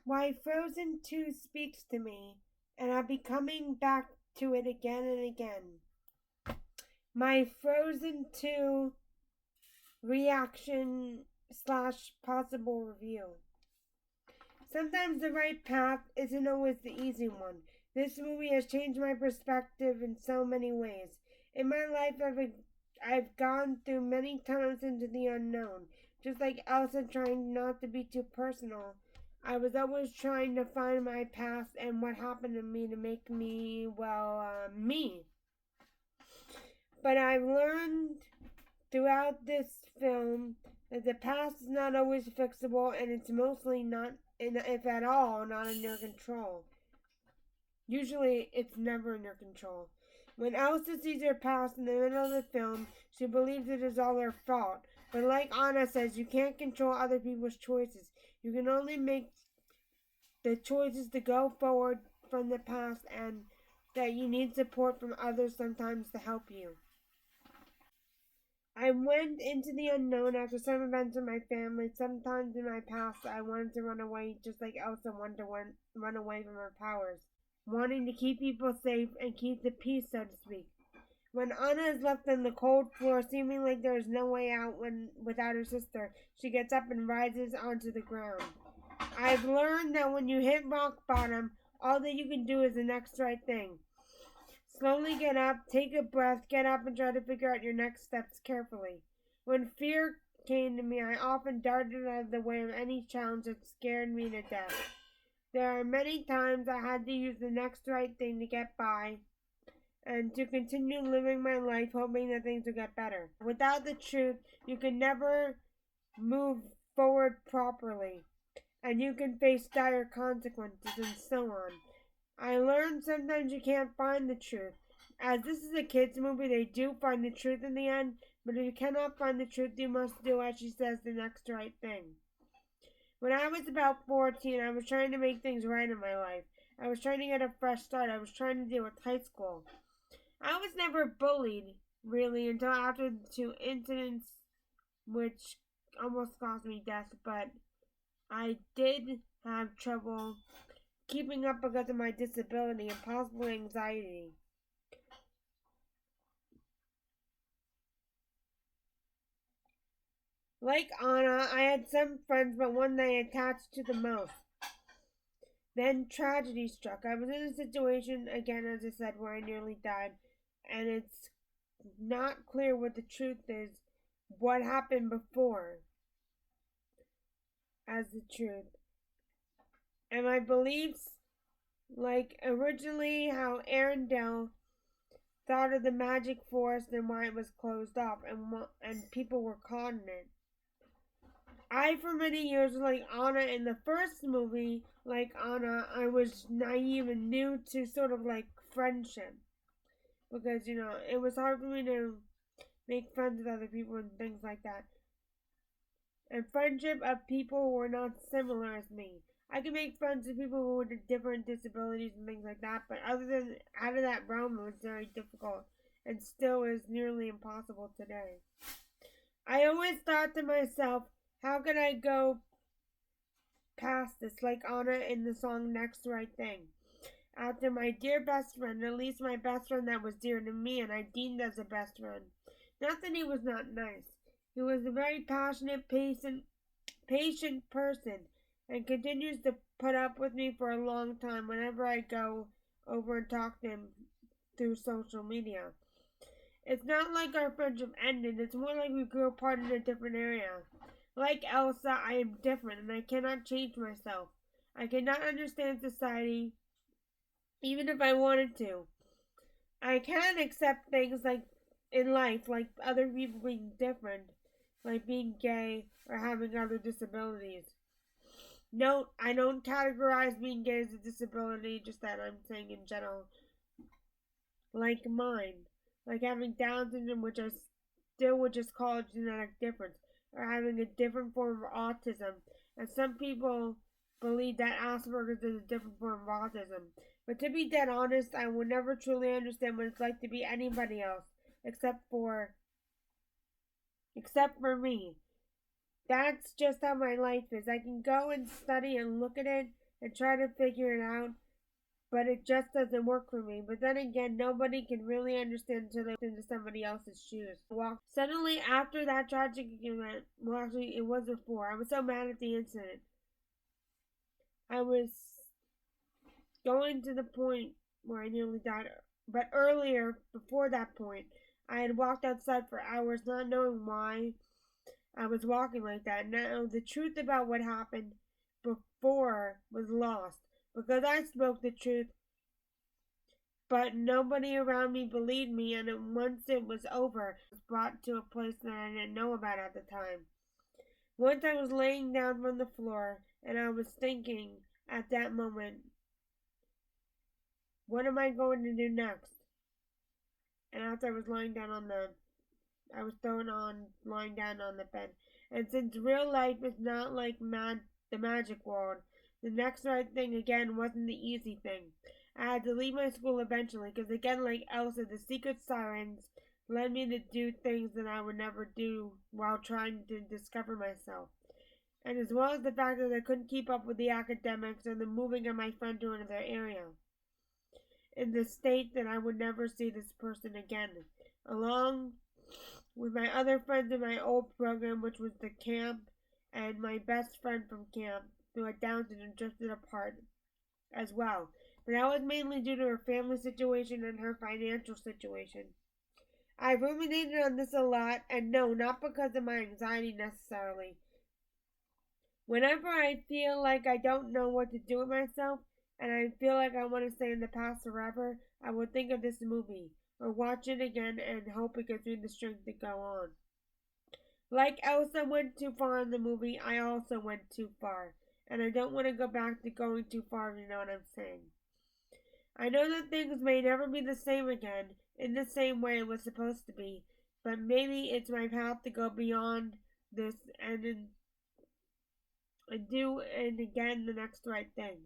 Why Frozen 2 speaks to me, and I'll be coming back to it again and again. My Frozen 2 reaction slash possible review. Sometimes the right path isn't always the easy one. This movie has changed my perspective in so many ways. In my life, I've gone through many times into the unknown. Just like Elsa trying not to be too personal, I was always trying to find my past and what happened to me to make me, me. But I've learned throughout this film that the past is not always fixable and it's mostly not, if at all, not in your control. Usually, it's never in your control. When Elsa sees her past in the middle of the film, she believes it is all her fault. But like Anna says, you can't control other people's choices. You can only make the choices to go forward from the past and that you need support from others sometimes to help you. I went into the unknown after some events in my family. Sometimes in my past, I wanted to run away, just like Elsa wanted to run away from her powers, wanting to keep people safe and keep the peace, so to speak. When Anna is left on the cold floor, seeming like there is no way out without her sister, she gets up and rises onto the ground. I've learned that when you hit rock bottom, all that you can do is the next right thing. Slowly get up, take a breath, get up and try to figure out your next steps carefully. When fear came to me, I often darted out of the way of any challenge that scared me to death. There are many times I had to use the next right thing to get by and to continue living my life hoping that things would get better. Without the truth, you can never move forward properly, and you can face dire consequences and so on. I learned sometimes you can't find the truth. As this is a kids' movie, they do find the truth in the end, but if you cannot find the truth, you must do, as she says, the next right thing. When I was about 14, I was trying to make things right in my life. I was trying to get a fresh start. I was trying to deal with high school. I was never bullied, really, until after the two incidents, which almost cost me death, but I did have trouble keeping up because of my disability and possible anxiety. Like Anna, I had some friends, but one that I attached to the most. Then tragedy struck. I was in a situation, again, as I said, where I nearly died, and it's not clear what the truth is, what happened before, as the truth. And my beliefs, like originally how Arendelle thought of the magic forest and why it was closed off, and people were caught in it. I, for many years, like Anna in the first movie, like Anna, I was naive and new to sort of like friendship. Because, it was hard for me to make friends with other people and things like that. And friendship of people who were not similar as me. I could make friends with people with different disabilities and things like that, but other than out of that realm, it was very difficult and still is nearly impossible today. I always thought to myself, how can I go past this, like Anna in the song Next Right Thing? After my dear best friend, at least my best friend that was dear to me and I deemed as a best friend. Not that he was not nice. He was a very passionate, patient person and continues to put up with me for a long time whenever I go over and talk to him through social media. It's not like our friendship ended, it's more like we grew apart in a different area. Like Elsa, I am different and I cannot change myself. I cannot understand society, even if I wanted to. I can accept things like in life, like other people being different, like being gay or having other disabilities. Note, I don't categorize being gay as a disability, just that I'm saying in general. Like mine. Like having Down syndrome, which I still would just call a genetic difference, or having a different form of autism. And some people believe that Asperger's is a different form of autism. But to be dead honest, I will never truly understand what it's like to be anybody else except for me. That's just how my life is. I can go and study and look at it and try to figure it out, but it just doesn't work for me. But then again, nobody can really understand until they walk into somebody else's shoes. Suddenly, after that tragic event, well, actually, it was before, I was so mad at the incident. I was going to the point where I nearly died. But earlier, before that point, I had walked outside for hours not knowing why I was walking like that. Now, the truth about what happened before was lost because I spoke the truth, but nobody around me believed me, and once it was over, I was brought to a place that I didn't know about at the time. Once I was laying down on the floor, and I was thinking at that moment, what am I going to do next? And after I was lying down I was lying down on the bed. And since real life is not like the magic world, the next right thing again wasn't the easy thing. I had to leave my school eventually because, again, like Elsa, the secret sirens led me to do things that I would never do while trying to discover myself. And as well as the fact that I couldn't keep up with the academics and the moving of my friend to another area. In the state that I would never see this person again. Along with my other friends in my old program, which was the camp, and my best friend from camp, who had Down syndrome, drifted apart as well. But that was mainly due to her family situation and her financial situation. I ruminated on this a lot, and no, not because of my anxiety necessarily. Whenever I feel like I don't know what to do with myself, and I feel like I want to stay in the past forever, I will think of this movie, or watch it again and hope it gives me the strength to go on. Like Elsa went too far in the movie, I also went too far. And I don't want to go back to going too far, if you know what I'm saying. I know that things may never be the same again, in the same way it was supposed to be, but maybe it's my path to go beyond this and do and again the next right thing.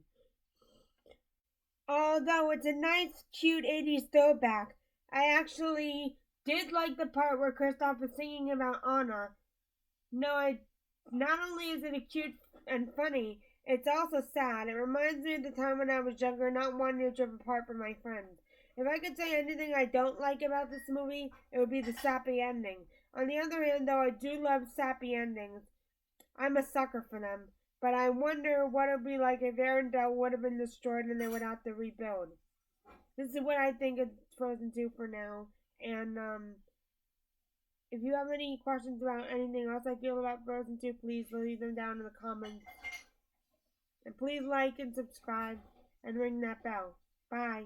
Although it's a nice, cute 80s throwback, I actually did like the part where Kristoff was singing about Anna. Not only is it a cute and funny, it's also sad. It reminds me of the time when I was younger, not wanting to drift apart from my friends. If I could say anything I don't like about this movie, it would be the sappy ending. On the other hand, though I do love sappy endings, I'm a sucker for them. But I wonder what it would be like if Arendelle would have been destroyed and they would have to rebuild. This is what I think of Frozen 2 for now. And, if you have any questions about anything else I feel about Frozen 2, please leave them down in the comments. And please like and subscribe and ring that bell. Bye.